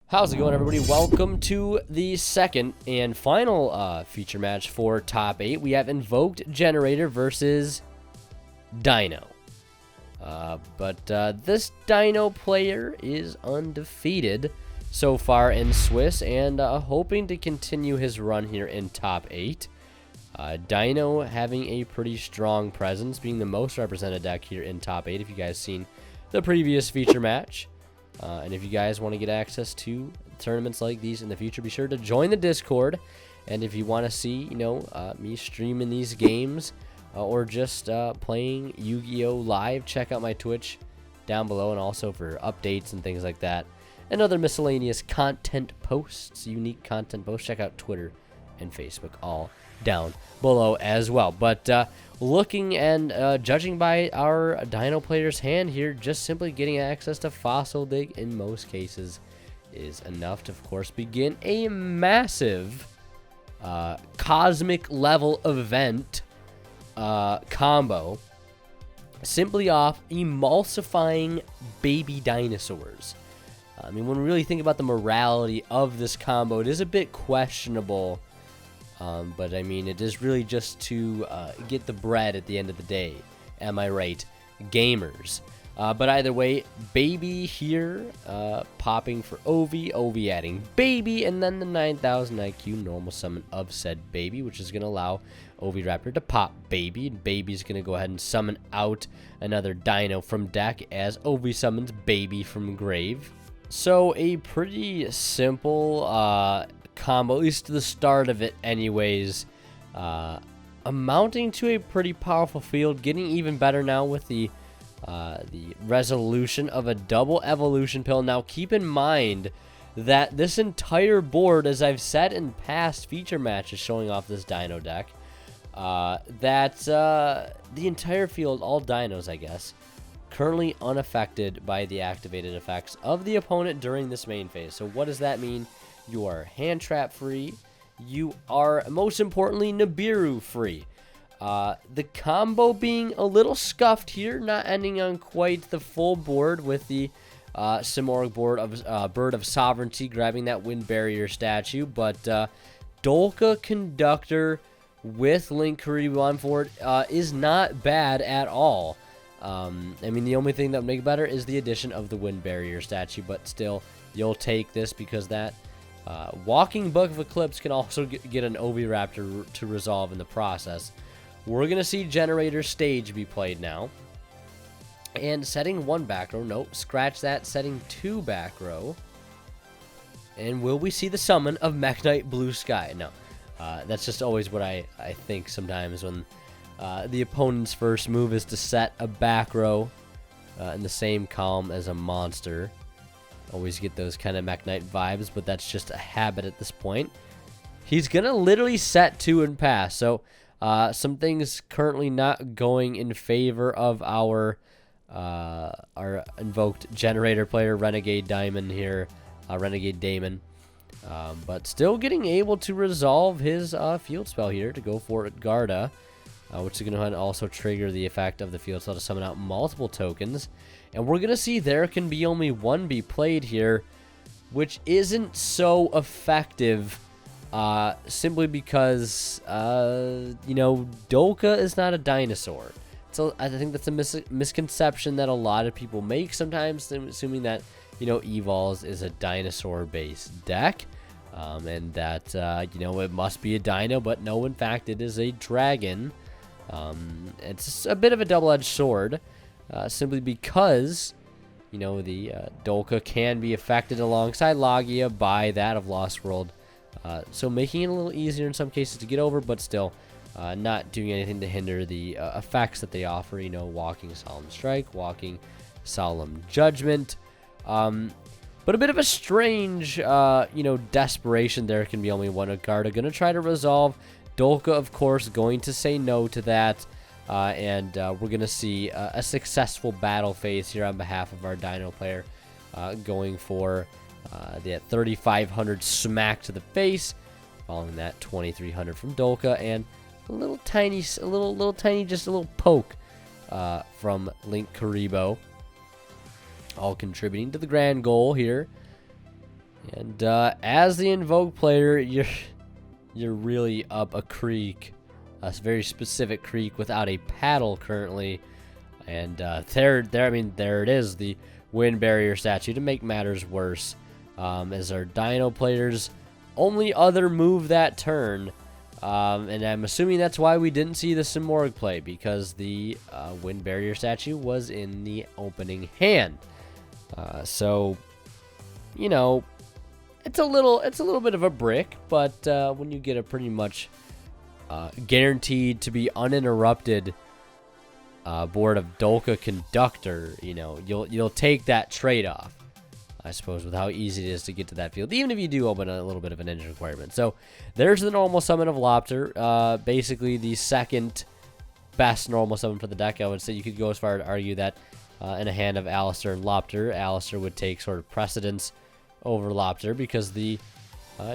How's it going, everybody? Welcome to the second and final feature match for top 8. We have Invoked Generator versus Dino. But this Dino player is undefeated so far in Swiss and hoping to continue his run here in top 8. Dino having a pretty strong presence, being the most represented deck here in top 8, if you guys seen the previous feature match. And if you guys want to get access to tournaments like these in the future, be sure to join the Discord. And if you want to see, me streaming these games or just playing Yu-Gi-Oh! Live, check out my Twitch down below, and also for updates and things like that. And other miscellaneous content posts, unique content posts, check out Twitter and Facebook, all down below as well. But looking and judging by our Dino player's hand here, just simply getting access to Fossil Dig in most cases is enough to, of course, begin a massive cosmic level event combo simply off emulsifying baby dinosaurs. I mean, when we really think about the morality of this combo, it is a bit questionable. But I mean, it is really just to get the bread at the end of the day. Am I right, gamers? But either way, baby here popping for Ovi. Ovi adding baby, and then the 9000 IQ normal summon of said baby, which is going to allow Ovi Raptor to pop baby. And baby's going to go ahead and summon out another Dino from deck as Ovi summons baby from grave. So a pretty simple combo, at least to the start of it anyways, amounting to a pretty powerful field, getting even better now with the resolution of a double evolution pill. Now keep in mind that this entire board, as I've said in past feature matches showing off this Dino deck, that the entire field, all Dinos I guess, currently unaffected by the activated effects of the opponent during this main phase. So what does that mean? You are hand trap free. You are, most importantly, Nibiru free. The combo being a little scuffed here, not ending on quite the full board with the Simorgh board of Bird of Sovereignty grabbing that wind barrier statue. But Dolka Conductor with Link Kuriboh on forward is not bad at all. I mean, the only thing that would make it better is the addition of the wind barrier statue, but still, you'll take this because that Walking Book of Eclipse can also get an Oviraptor to resolve in the process. We're going to see Generaider stage be played now. And setting 1 back row. Nope, scratch that. Setting 2 back row. And will we see the summon of Mekk-Knight Blue Sky? No. That's just always what I think sometimes when the opponent's first move is to set a back row in the same column as a monster. Always get those kind of Mekk-Knight vibes, but that's just a habit at this point. He's going to literally set 2 and pass. So some things currently not going in favor of our Invoked Generator player, Renegade Diamond here, Renegade Damon. But still getting able to resolve his field spell here to go for Garda. Which is going to go ahead and also trigger the effect of the field spell to summon out multiple tokens. And we're going to see there can be only 1 be played here, which isn't so effective simply because, Dolka is not a dinosaur. So I think that's a misconception that a lot of people make sometimes, assuming that, Evols is a dinosaur-based deck. And that, it must be a dino, but no, in fact, it is a dragon. It's a bit of a double-edged sword, simply because, the Dolka can be affected alongside Logia by that of Lost World, so making it a little easier in some cases to get over, but still not doing anything to hinder the effects that they offer, Walking Solemn Strike, Walking Solemn Judgment, but a bit of a strange, desperation there. Can be only 1 Garda. Going to try to resolve. Dolka, of course, going to say no to that. And we're going to see a successful battle phase here on behalf of our Dino player. Going for the 3,500 smack to the face. Following that 2,300 from Dolka. And a little tiny, just a little poke from Link Kuriboh. All contributing to the grand goal here. And as the Invoked player, you're really up a creek, a very specific creek without a paddle currently. And there it is, the wind barrier statue to make matters worse. As our Dino players only other move that turn. And I'm assuming that's why we didn't see the Simorg play, because the wind barrier statue was in the opening hand. So, you know, it's a little bit of a brick, but when you get a pretty much guaranteed to be uninterrupted board of Dolka Conductor, you know, you'll take that trade-off, I suppose, with how easy it is to get to that field, even if you do open a little bit of an engine requirement. So there's the normal summon of Lopter, basically the second best normal summon for the deck. I would say you could go as far to argue that in a hand of Alistair and Lopter, Alistair would take sort of precedence over Lopter, because the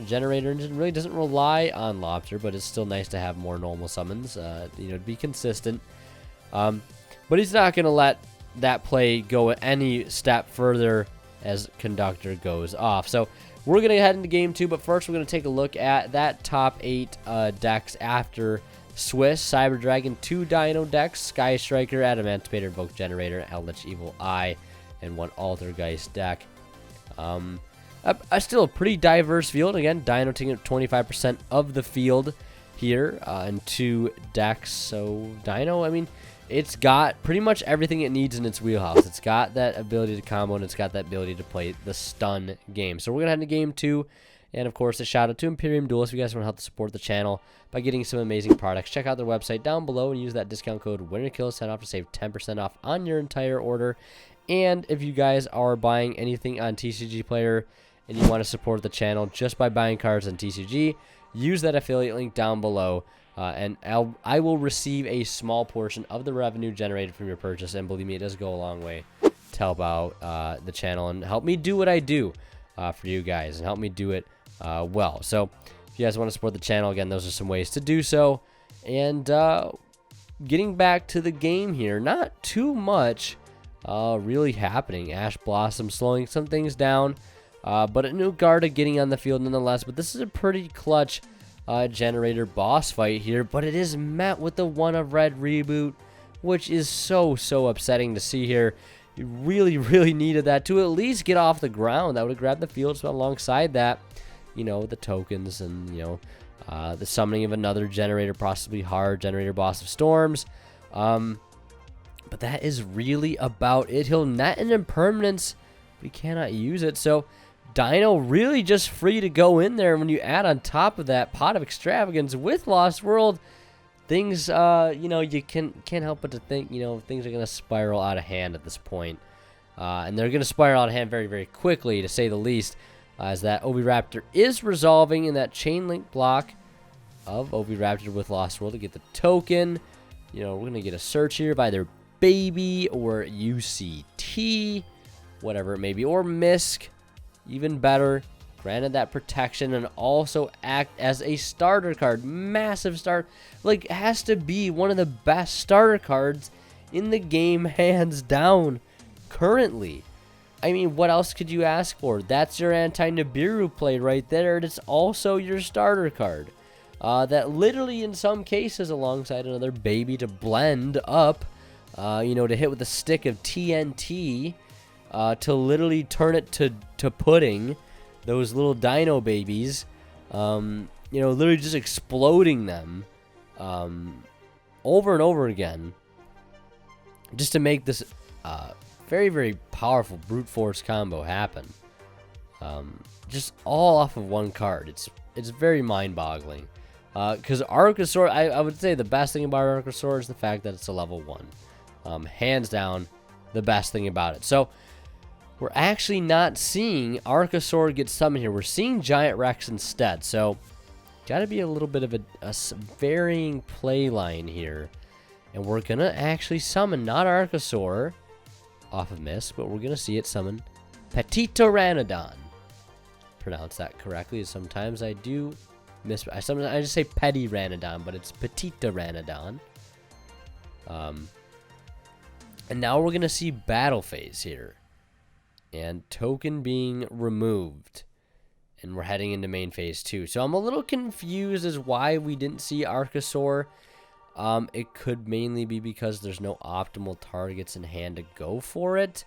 Generator engine really doesn't rely on Lopter, but it's still nice to have more normal summons, you know, to be consistent. But he's not going to let that play go any step further as Conductor goes off. So we're going to head into game 2, but first we're going to take a look at that top 8 decks after Swiss, Cyber Dragon, 2 Dino decks, Sky Striker, Adamantipator, Invoked Generator, Eldritch Evil Eye, and 1 Altergeist deck. Still a pretty diverse field. Again, Dino taking up 25% of the field here in 2 decks. So Dino, I mean, it's got pretty much everything it needs in its wheelhouse. It's got that ability to combo, and it's got that ability to play the stun game. So we're going to head into game 2. And, of course, a shout-out to Imperium Duel. If you guys want to help to support the channel by getting some amazing products, check out their website down below and use that discount code WinnerKills10 to save 10% off on your entire order. And if you guys are buying anything on TCG Player and you want to support the channel just by buying cards on TCG, use that affiliate link down below. And I will receive a small portion of the revenue generated from your purchase. And believe me, it does go a long way to help out the channel and help me do what I do for you guys, and help me do it well. So if you guys want to support the channel, again, those are some ways to do so. And getting back to the game here, not too much really happening. Ash Blossom slowing some things down, but a Nugarda getting on the field nonetheless. But this is a pretty clutch Generator boss fight here, but it is met with the 1 of Red reboot, which is so upsetting to see here. You really needed that to at least get off the ground. That would have grabbed the field. So alongside that, you know, the tokens and, you know, the summoning of another Generator, possibly hard Generator Boss of Storms. But that is really about it. He'll net an impermanence, but he cannot use it. So Dino really just free to go in there. When you add on top of that Pot of Extravagance with Lost World, things, you know, you can't help but to think, you know, things are going to spiral out of hand at this point. And they're going to spiral out of hand very quickly, to say the least, as that Oviraptor is resolving in that chain link block of Oviraptor with Lost World to get the token. You know, we're going to get a search here by either Baby or UCT, whatever it may be, or Misk. Even better, granted that protection, and also act as a starter card. Massive start, like, has to be one of the best starter cards in the game, hands down, currently. I mean, what else could you ask for? That's your anti-Nibiru play right there, and it's also your starter card. That literally, in some cases, alongside another Baby to blend up, you know, to hit with a stick of TNT, to literally turn it to pudding, those little Dino babies, you know, literally just exploding them over and over again, just to make this very powerful brute force combo happen. Just all off of one card. It's very mind-boggling. Because Archosaur, I would say the best thing about Archosaur is the fact that it's a level 1. Hands down, the best thing about it. So we're actually not seeing Archosaur get summoned here. We're seeing Giant Rex instead. So got to be a little bit of a varying play line here. And we're going to actually summon not Archosaur off of Miss, but we're going to see it summon Petitoranodon. Pronounce that correctly, as sometimes I do miss. I just say Petty Ranodon, but it's Petitoranodon. And now we're going to see Battle Phase here. And token being removed. and we're heading into main phase 2. So I'm a little confused as why we didn't see Archosaur. It could mainly be because there's no optimal targets in hand to go for it.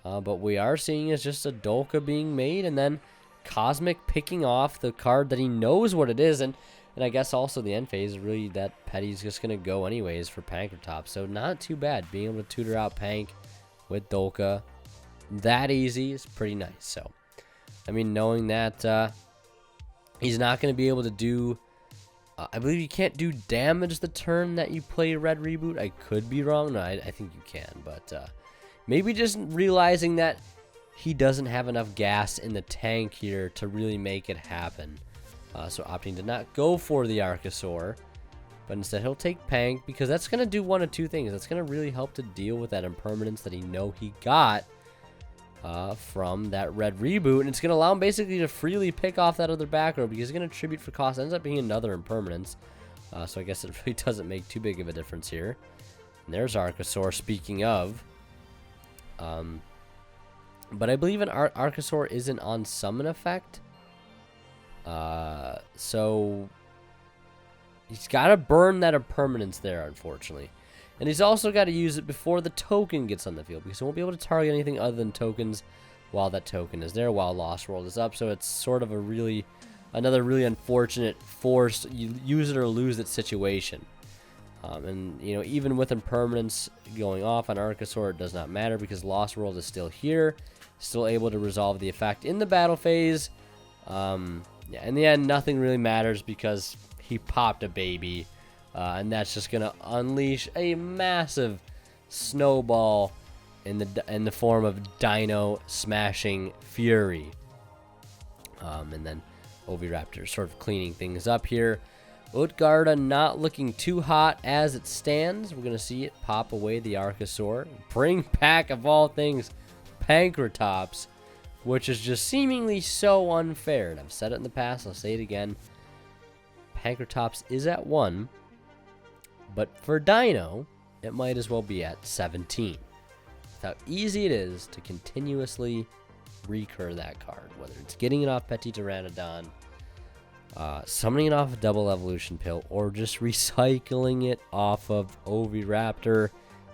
But we are seeing is just a Dolka being made, and then Cosmic picking off the card that he knows what it is, and I guess also the end phase, really that Petty's just going to go anyways for Pankratops. So not too bad. Being able to tutor out Pank with Dolka that easy is pretty nice. So, I mean, knowing that he's not going to be able to do... I believe you can't do damage the turn that you play Red Reboot. I could be wrong. No, I think you can. But maybe just realizing that he doesn't have enough gas in the tank here to really make it happen. So opting to not go for the Archosaur, but instead he'll take Pank, because that's going to do one of two things. That's going to really help to deal with that impermanence that he got from that Red Reboot, and it's going to allow him basically to freely pick off that other back row, because he's going to tribute for cost. Ends up being another impermanence, so I guess it really doesn't make too big of a difference here. And there's Archosaur, speaking of. But I believe an Archosaur isn't on summon effect. So he's got to burn that impermanence there, unfortunately. And he's also got to use it before the token gets on the field, because he won't be able to target anything other than tokens while that token is there, while Lost World is up. So it's sort of another really unfortunate forced use it or lose it situation. And, you know, even with impermanence going off on Archosaur, it does not matter, because Lost World is still here, still able to resolve the effect in the battle phase. Yeah, in the end, nothing really matters, because he popped a baby, and that's just going to unleash a massive snowball in the form of Dino smashing Fury. And then Oviraptor sort of cleaning things up here. Utgarda not looking too hot as it stands. We're going to see it pop away the Archosaur. Bring back, of all things, Pankratops, which is just seemingly so unfair. And I've said it in the past, I'll say it again. Pankratops is at 1, but for Dino, it might as well be at 17. With how easy it is to continuously recur that card, whether it's getting it off Petit Pteranodon, summoning it off a double evolution pill, or just recycling it off of Oviraptor.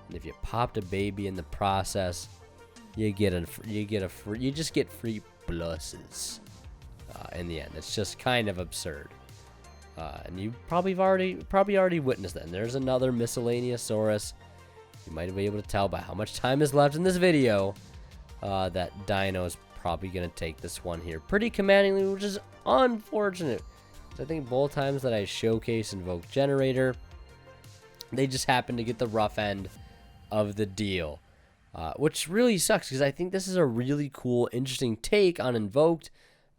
And if you popped a baby in the process, you just get free pluses. In the end, it's just kind of absurd. And you probably already witnessed that. And there's another Miscellaneousaurus. You might be able to tell by how much time is left in this video that Dino is probably going to take this one here pretty commandingly, which is unfortunate. I think both times that I showcase Invoked Generator, they just happen to get the rough end of the deal, which really sucks, because I think this is a really cool, interesting take on Invoked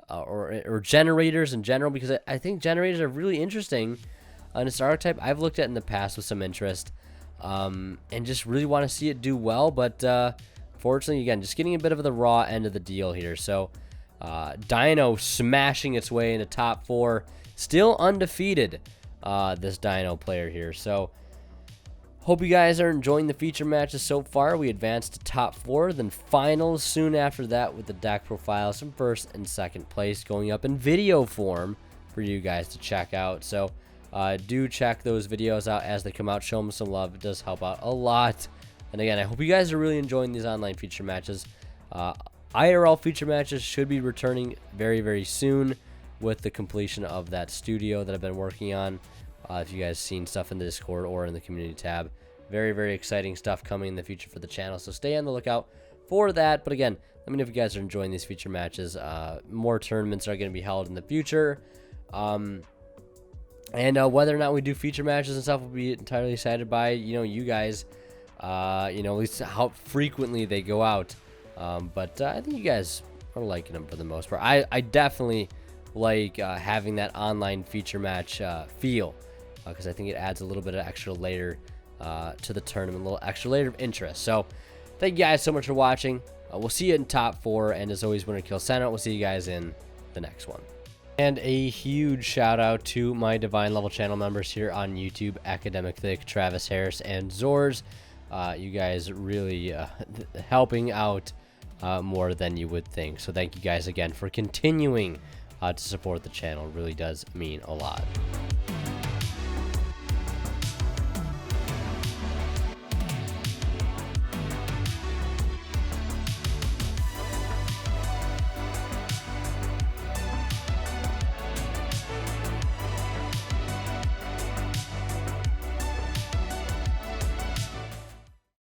or generators in general, because I think generators are really interesting on this archetype. I've looked at in the past with some interest, and just really want to see it do well, but fortunately, again, just getting a bit of the raw end of the deal here. So Dino smashing its way into top 4, still undefeated, this Dino player here. So hope you guys are enjoying the feature matches so far. We advanced to top 4, then finals soon after that, with the deck profiles from 1st and 2nd place going up in video form for you guys to check out. So do check those videos out as they come out. Show them some love. It does help out a lot. And again, I hope you guys are really enjoying these online feature matches. IRL feature matches should be returning very, very soon with the completion of that studio that I've been working on. If you guys seen stuff in the Discord or in the community tab, very, very exciting stuff coming in the future for the channel. So stay on the lookout for that. But again, let me know if you guys are enjoying these feature matches. More tournaments are going to be held in the future. And whether or not we do feature matches and stuff will be entirely decided by, you guys. At least how frequently they go out. But I think you guys are liking them for the most part. I definitely like having that online feature match feel, because I think it adds a little bit of extra layer to the tournament, a little extra layer of interest. So thank you guys so much for watching. We'll see you in top 4, and as always, winner kill Senate. We'll see you guys in the next one. And a huge shout out to my Divine Level channel members here on YouTube, Academic Thick, Travis Harris, and Zors. You guys really helping out more than you would think. So thank you guys again for continuing to support the channel. It really does mean a lot.